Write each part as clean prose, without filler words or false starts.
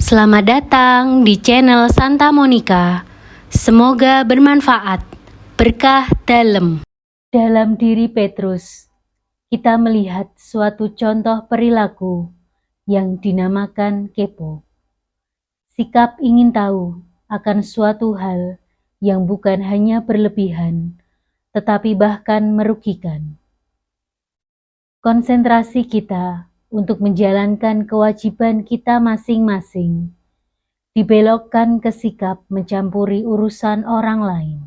Selamat datang di channel Santa Monica. Semoga bermanfaat. Berkah dalam diri Petrus, kita melihat suatu contoh perilaku yang dinamakan kepo. Sikap ingin tahu akan suatu hal yang bukan hanya berlebihan, tetapi bahkan merugikan. Konsentrasi kita untuk menjalankan kewajiban kita masing-masing dibelokkan ke sikap mencampuri urusan orang lain.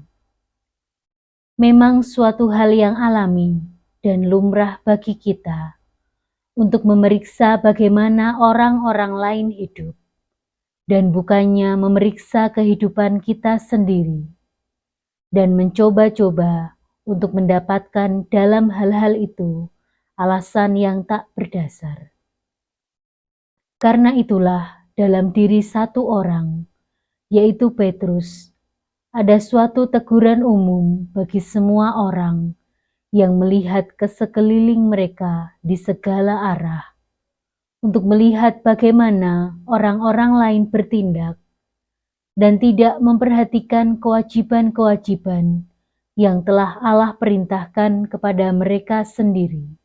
Memang suatu hal yang alami dan lumrah bagi kita untuk memeriksa bagaimana orang-orang lain hidup, dan bukannya memeriksa kehidupan kita sendiri, dan mencoba-coba untuk mendapatkan dalam hal-hal itu alasan yang tak berdasar. Karena itulah dalam diri satu orang, yaitu Petrus, ada suatu teguran umum bagi semua orang yang melihat ke sekeliling mereka di segala arah, untuk melihat bagaimana orang-orang lain bertindak dan tidak memperhatikan kewajiban-kewajiban yang telah Allah perintahkan kepada mereka sendiri.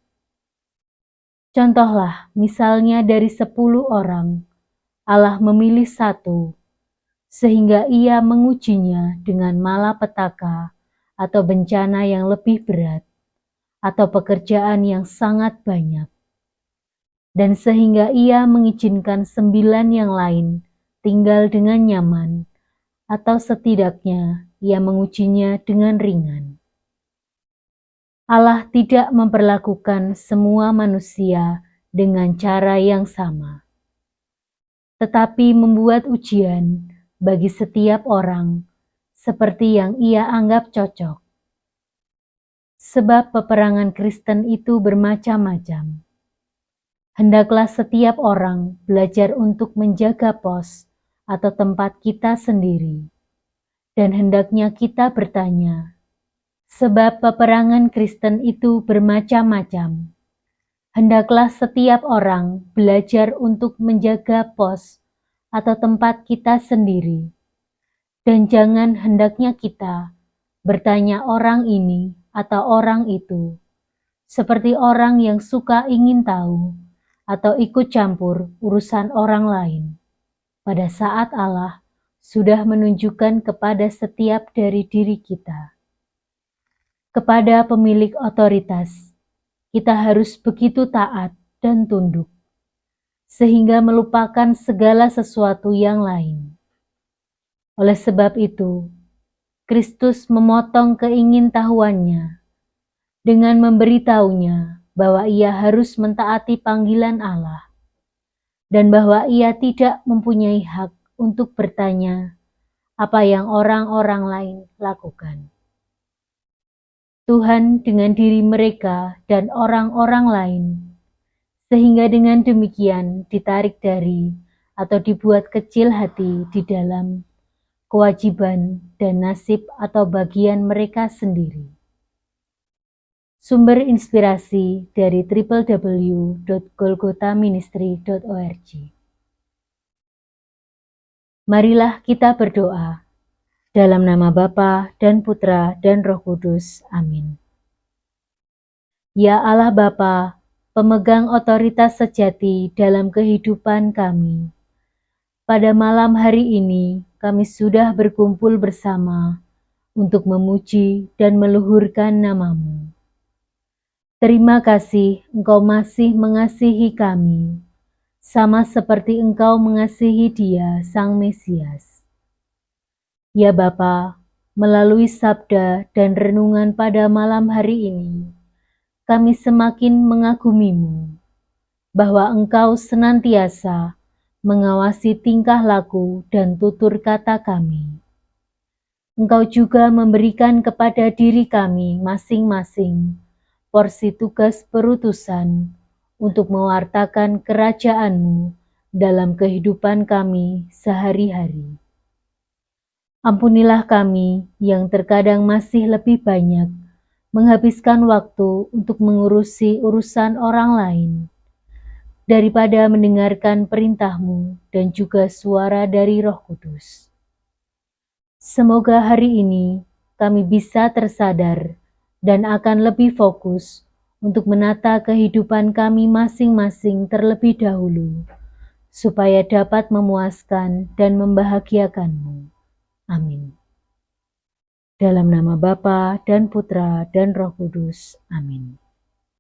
Contohlah, misalnya dari 10 orang, Allah memilih 1, sehingga ia mengujinya dengan malapetaka atau bencana yang lebih berat, atau pekerjaan yang sangat banyak. Dan sehingga ia mengizinkan 9 yang lain tinggal dengan nyaman, atau setidaknya ia mengujinya dengan ringan. Allah tidak memperlakukan semua manusia dengan cara yang sama, tetapi membuat ujian bagi setiap orang seperti yang ia anggap cocok. Sebab peperangan Kristen itu bermacam-macam. Hendaklah setiap orang belajar untuk menjaga pos atau tempat kita sendiri, dan hendaknya kita bertanya, sebab peperangan Kristen itu bermacam-macam. Hendaklah setiap orang belajar untuk menjaga pos atau tempat kita sendiri, dan jangan hendaknya kita bertanya orang ini atau orang itu, seperti orang yang suka ingin tahu atau ikut campur urusan orang lain, pada saat Allah sudah menunjukkan kepada setiap dari diri kita. Kepada pemilik otoritas, kita harus begitu taat dan tunduk, sehingga melupakan segala sesuatu yang lain. Oleh sebab itu, Kristus memotong keingintahuannya dengan memberitahunya bahwa ia harus mentaati panggilan Allah, dan bahwa ia tidak mempunyai hak untuk bertanya apa yang orang-orang lain lakukan. Tuhan dengan diri mereka dan orang-orang lain, sehingga dengan demikian ditarik dari atau dibuat kecil hati di dalam kewajiban dan nasib atau bagian mereka sendiri. Sumber inspirasi dari www.golgothaministry.org. Marilah kita berdoa. Dalam nama Bapa dan Putra dan Roh Kudus. Amin. Ya Allah Bapa, pemegang otoritas sejati dalam kehidupan kami, pada malam hari ini kami sudah berkumpul bersama untuk memuji dan meluhurkan nama-Mu. Terima kasih Engkau masih mengasihi kami, sama seperti Engkau mengasihi Dia, Sang Mesias. Ya Bapa, melalui sabda dan renungan pada malam hari ini, kami semakin mengagumi-Mu, bahwa Engkau senantiasa mengawasi tingkah laku dan tutur kata kami. Engkau juga memberikan kepada diri kami masing-masing porsi tugas perutusan untuk mewartakan kerajaan-Mu dalam kehidupan kami sehari-hari. Ampunilah kami yang terkadang masih lebih banyak menghabiskan waktu untuk mengurusi urusan orang lain, daripada mendengarkan perintah-Mu dan juga suara dari Roh Kudus. Semoga hari ini kami bisa tersadar dan akan lebih fokus untuk menata kehidupan kami masing-masing terlebih dahulu, supaya dapat memuaskan dan membahagiakan-Mu. Amin. Dalam nama Bapa dan Putra dan Roh Kudus. Amin.